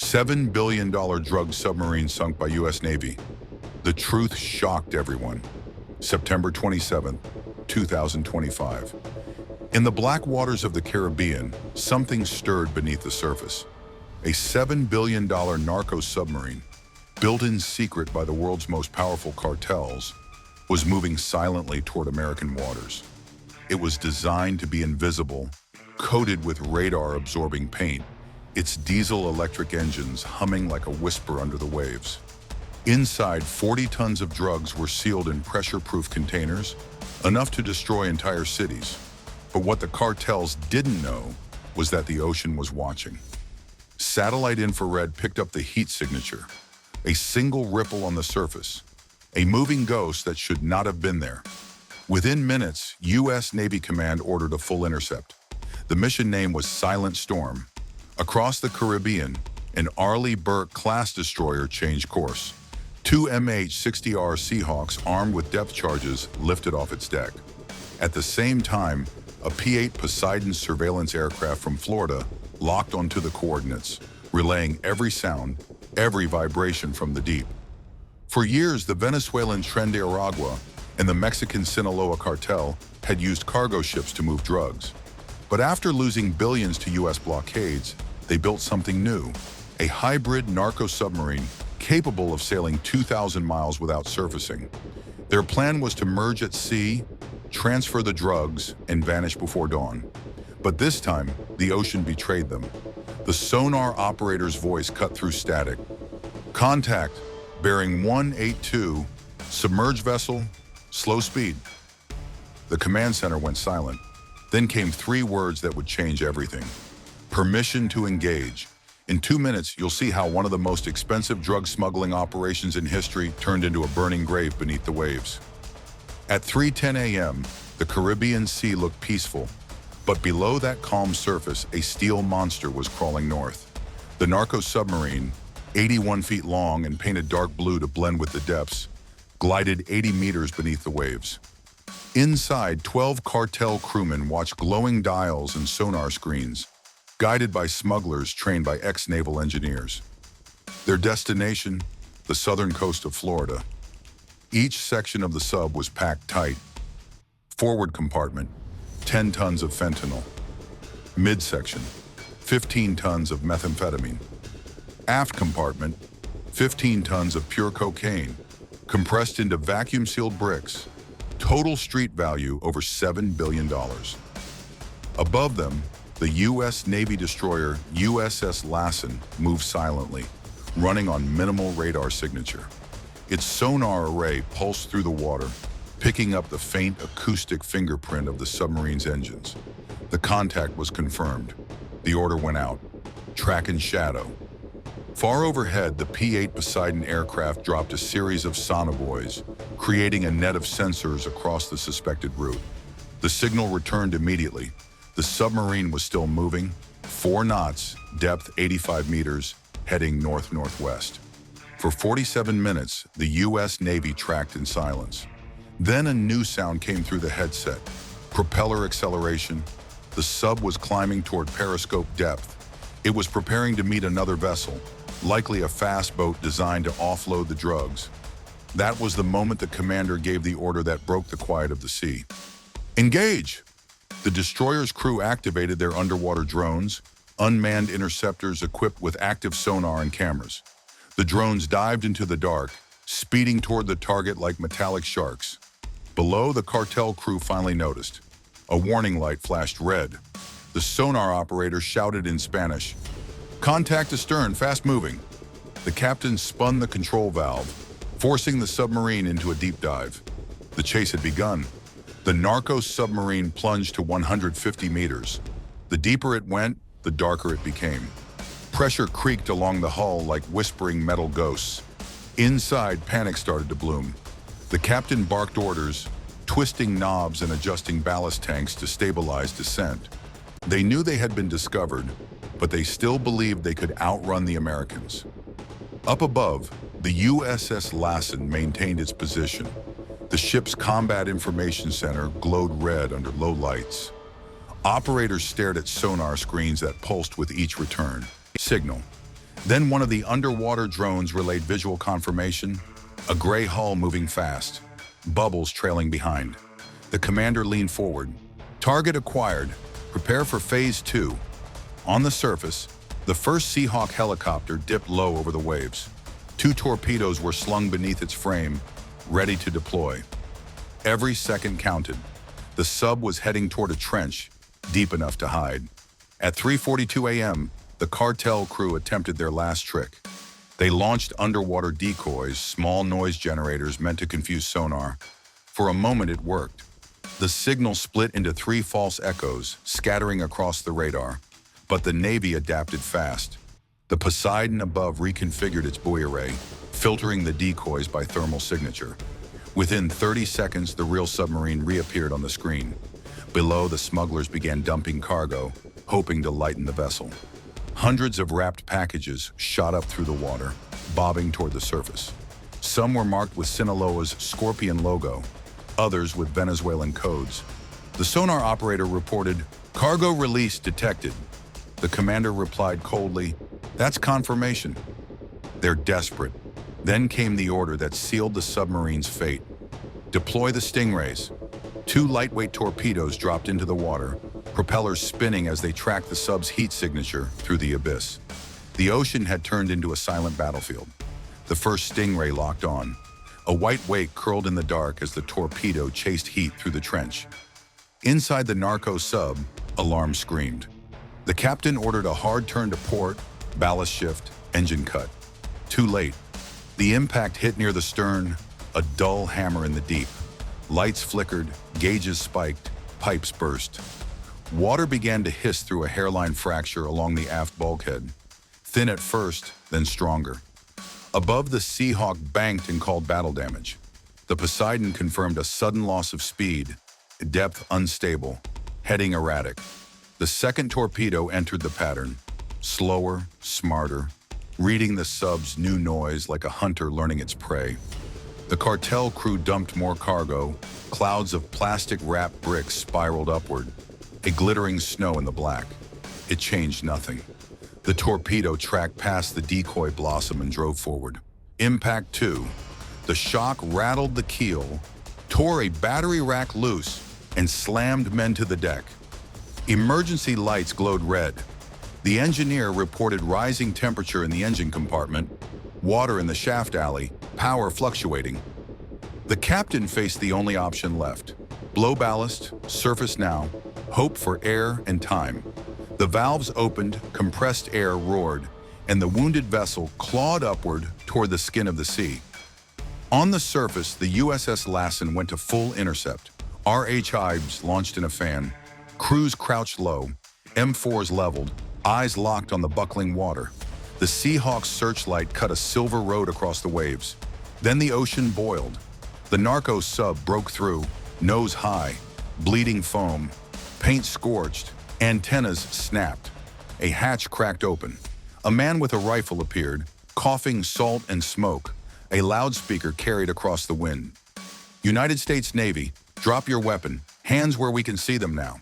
$7 billion drug submarine sunk by U.S. Navy. The truth shocked everyone. September 27, 2025. In the black waters of the Caribbean, something stirred beneath the surface. A $7 billion narco-submarine, built in secret by the world's most powerful cartels, was moving silently toward American waters. It was designed to be invisible, coated with radar-absorbing paint, its diesel-electric engines humming like a whisper under the waves. Inside, 40 tons of drugs were sealed in pressure-proof containers, enough to destroy entire cities. But what the cartels didn't know was that the ocean was watching. Satellite infrared picked up the heat signature, a single ripple on the surface, a moving ghost that should not have been there. Within minutes, U.S. Navy Command ordered a full intercept. The mission name was Silent Storm. Across the Caribbean, an Arleigh Burke-class destroyer changed course. 2 MH-60R Seahawks armed with depth charges lifted off its deck. At the same time, a P-8 Poseidon surveillance aircraft from Florida locked onto the coordinates, relaying every sound, every vibration from the deep. For years, the Venezuelan Tren de Aragua and the Mexican Sinaloa cartel had used cargo ships to move drugs. But after losing billions to U.S. blockades, they built something new, a hybrid narco-submarine capable of sailing 2,000 miles without surfacing. Their plan was to merge at sea, transfer the drugs, and vanish before dawn. But this time, the ocean betrayed them. The sonar operator's voice cut through static. Contact, bearing 182, submerged vessel, slow speed. The command center went silent. Then came 3 words that would change everything. Permission to engage. In 2 minutes, you'll see how one of the most expensive drug smuggling operations in history turned into a burning grave beneath the waves. At 3:10 a.m., the Caribbean Sea looked peaceful, but below that calm surface, a steel monster was crawling north. The narco-submarine, 81 feet long and painted dark blue to blend with the depths, glided 80 meters beneath the waves. Inside, 12 cartel crewmen watched glowing dials and sonar screens, guided by smugglers trained by ex-naval engineers. Their destination, the southern coast of Florida. Each section of the sub was packed tight. Forward compartment, 10 tons of fentanyl. Midsection, 15 tons of methamphetamine. Aft compartment, 15 tons of pure cocaine, compressed into vacuum-sealed bricks. Total street value over $7 billion. Above them, the U.S. Navy destroyer USS Lassen moved silently, running on minimal radar signature. Its sonar array pulsed through the water, picking up the faint acoustic fingerprint of the submarine's engines. The contact was confirmed. The order went out. Track and shadow. Far overhead, the P-8 Poseidon aircraft dropped a series of sonobuoys, creating a net of sensors across the suspected route. The signal returned immediately. The submarine was still moving, 4 knots, depth 85 meters, heading north-northwest. For 47 minutes, the U.S. Navy tracked in silence. Then a new sound came through the headset. Propeller acceleration. The sub was climbing toward periscope depth. It was preparing to meet another vessel, likely a fast boat designed to offload the drugs. That was the moment the commander gave the order that broke the quiet of the sea. Engage! The destroyer's crew activated their underwater drones, unmanned interceptors equipped with active sonar and cameras. The drones dived into the dark, speeding toward the target like metallic sharks. Below, the cartel crew finally noticed. A warning light flashed red. The sonar operator shouted in Spanish, "Contact astern, fast moving." The captain spun the control valve, forcing the submarine into a deep dive. The chase had begun. The narco-submarine plunged to 150 meters. The deeper it went, the darker it became. Pressure creaked along the hull like whispering metal ghosts. Inside, panic started to bloom. The captain barked orders, twisting knobs and adjusting ballast tanks to stabilize descent. They knew they had been discovered, but they still believed they could outrun the Americans. Up above, the USS Lassen maintained its position. The ship's combat information center glowed red under low lights. Operators stared at sonar screens that pulsed with each return. Signal. Then one of the underwater drones relayed visual confirmation, a gray hull moving fast, bubbles trailing behind. The commander leaned forward. Target acquired. Prepare for Phase 2. On the surface, the first Seahawk helicopter dipped low over the waves. 2 torpedoes were slung beneath its frame, ready to deploy. Every second counted. The sub was heading toward a trench, deep enough to hide. At 3:42 a.m., the Cartel crew attempted their last trick. They launched underwater decoys, small noise generators meant to confuse sonar. For a moment it worked. The signal split into 3 false echoes, scattering across the radar. But the Navy adapted fast. The Poseidon above reconfigured its buoy array, filtering the decoys by thermal signature. Within 30 seconds, the real submarine reappeared on the screen. Below, the smugglers began dumping cargo, hoping to lighten the vessel. Hundreds of wrapped packages shot up through the water, bobbing toward the surface. Some were marked with Sinaloa's Scorpion logo, others with Venezuelan codes. The sonar operator reported, "Cargo release detected." The commander replied coldly, "That's confirmation." They're desperate. Then came the order that sealed the submarine's fate. Deploy the Stingrays. 2 lightweight torpedoes dropped into the water, propellers spinning as they tracked the sub's heat signature through the abyss. The ocean had turned into a silent battlefield. The first Stingray locked on. A white wake curled in the dark as the torpedo chased heat through the trench. Inside the narco-sub, alarm screamed. The captain ordered a hard turn to port, ballast shift, engine cut. Too late. The impact hit near the stern, a dull hammer in the deep. Lights flickered, gauges spiked, pipes burst. Water began to hiss through a hairline fracture along the aft bulkhead. Thin at first, then stronger. Above, the Seahawk banked and called battle damage. The Poseidon confirmed a sudden loss of speed, depth unstable, heading erratic. The second torpedo entered the pattern, slower, smarter, reading the sub's new noise like a hunter learning its prey. The Cartel crew dumped more cargo. Clouds of plastic-wrapped bricks spiraled upward, a glittering snow in the black. It changed nothing. The torpedo tracked past the decoy blossom and drove forward. Impact 2. The shock rattled the keel, tore a battery rack loose, and slammed men to the deck. Emergency lights glowed red. The engineer reported rising temperature in the engine compartment, water in the shaft alley, power fluctuating. The captain faced the only option left. Blow ballast, surface now, hope for air and time. The valves opened, compressed air roared, and the wounded vessel clawed upward toward the skin of the sea. On the surface, the USS Lassen went to full intercept. RHIBs launched in a fan. Crews crouched low, M4s leveled, eyes locked on the buckling water. The Seahawk's searchlight cut a silver road across the waves. Then the ocean boiled. The narco sub broke through, nose high, bleeding foam, paint scorched, antennas snapped. A hatch cracked open. A man with a rifle appeared, coughing salt and smoke. A loudspeaker carried across the wind. "United States Navy, drop your weapon, hands where we can see them now."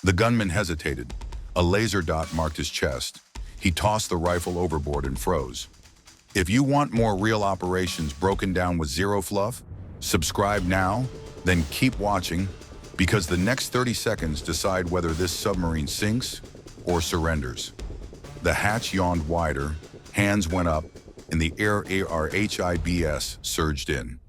The gunman hesitated. A laser dot marked his chest. He tossed the rifle overboard and froze. If you want more real operations broken down with zero fluff, subscribe now, then keep watching, because the next 30 seconds decide whether this submarine sinks or surrenders. The hatch yawned wider, hands went up, and the RHIBS surged in.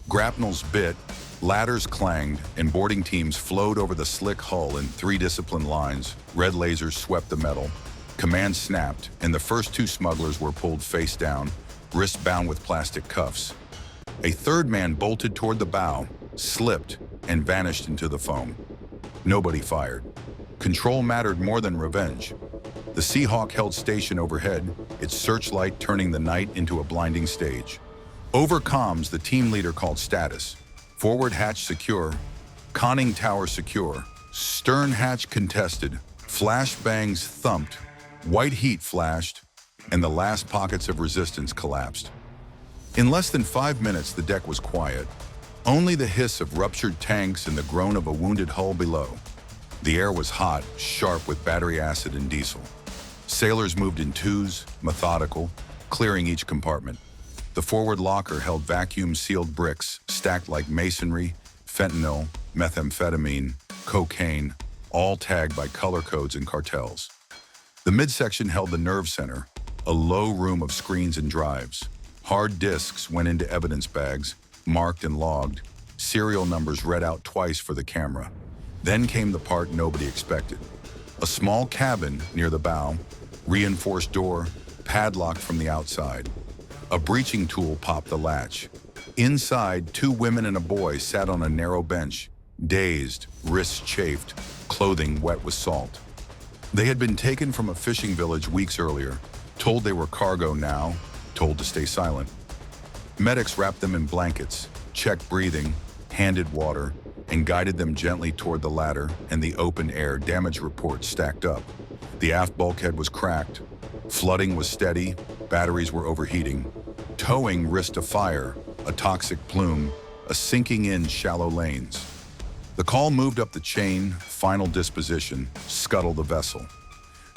Grapnels bit, ladders clanged, and boarding teams flowed over the slick hull in 3 disciplined lines. Red lasers swept the metal. Command snapped, and the first 2 smugglers were pulled face down, wrists bound with plastic cuffs. A third man bolted toward the bow, slipped, and vanished into the foam. Nobody fired. Control mattered more than revenge. The Seahawk held station overhead, its searchlight turning the night into a blinding stage. Over comms, the team leader called status. Forward hatch secure, conning tower secure, stern hatch contested, flash bangs thumped, white heat flashed, and the last pockets of resistance collapsed. In less than 5 minutes, the deck was quiet. Only the hiss of ruptured tanks and the groan of a wounded hull below. The air was hot, sharp with battery acid and diesel. Sailors moved in twos, methodical, clearing each compartment. The forward locker held vacuum-sealed bricks stacked like masonry, fentanyl, methamphetamine, cocaine, all tagged by color codes and cartels. The midsection held the nerve center, a low room of screens and drives. Hard disks went into evidence bags, marked and logged, serial numbers read out twice for the camera. Then came the part nobody expected. A small cabin near the bow, reinforced door, padlocked from the outside. A breaching tool popped the latch. Inside, 2 women and a boy sat on a narrow bench, dazed, wrists chafed, clothing wet with salt. They had been taken from a fishing village weeks earlier, told they were cargo now, told to stay silent. Medics wrapped them in blankets, checked breathing, handed water, and guided them gently toward the ladder and the open-air damage reports stacked up. The aft bulkhead was cracked, flooding was steady, batteries were overheating, towing risked a fire, a toxic plume, a sinking in shallow lanes. The call moved up the chain, final disposition, scuttle the vessel.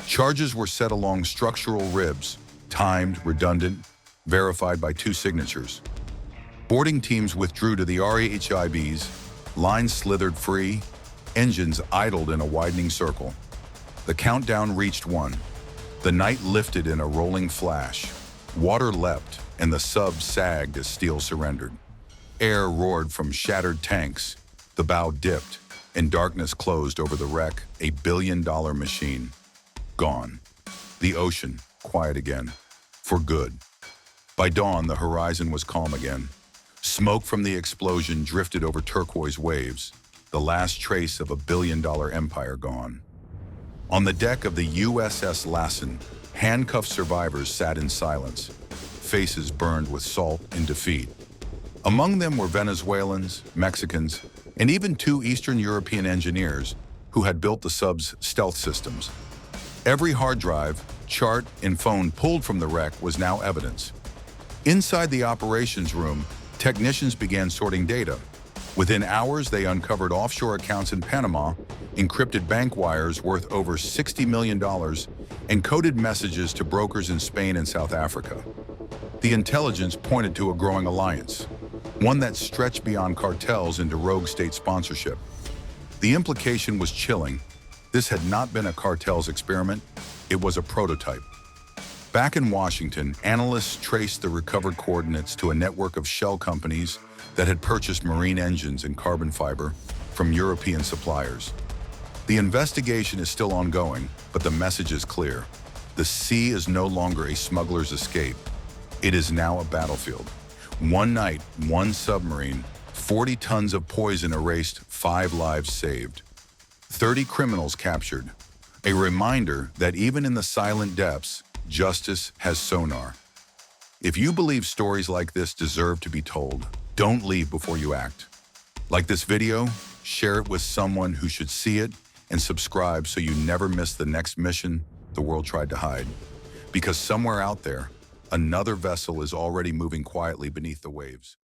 Charges were set along structural ribs, timed, redundant, verified by 2 signatures. Boarding teams withdrew to the REHIBs, lines slithered free, engines idled in a widening circle. The countdown reached 1. The night lifted in a rolling flash. Water leapt, and the sub sagged as steel surrendered. Air roared from shattered tanks. The bow dipped, and darkness closed over the wreck, a billion-dollar machine. Gone. The ocean, quiet again. For good. By dawn, the horizon was calm again. Smoke from the explosion drifted over turquoise waves, the last trace of a billion-dollar empire gone. On the deck of the USS Lassen, handcuffed survivors sat in silence, faces burned with salt and defeat. Among them were Venezuelans, Mexicans, and even 2 Eastern European engineers who had built the sub's stealth systems. Every hard drive, chart, and phone pulled from the wreck was now evidence. Inside the operations room, technicians began sorting data. Within hours, they uncovered offshore accounts in Panama, encrypted bank wires worth over $60 million, and coded messages to brokers in Spain and South Africa. The intelligence pointed to a growing alliance, one that stretched beyond cartels into rogue state sponsorship. The implication was chilling. This had not been a cartel's experiment, it was a prototype. Back in Washington, analysts traced the recovered coordinates to a network of shell companies that had purchased marine engines and carbon fiber from European suppliers. The investigation is still ongoing, but the message is clear. The sea is no longer a smuggler's escape. It is now a battlefield. One night, 1 submarine, 40 tons of poison erased, 5 lives saved. 30 criminals captured. A reminder that even in the silent depths, justice has sonar. If you believe stories like this deserve to be told, don't leave before you act. Like this video, share it with someone who should see it, and subscribe so you never miss the next mission the world tried to hide. Because somewhere out there, another vessel is already moving quietly beneath the waves.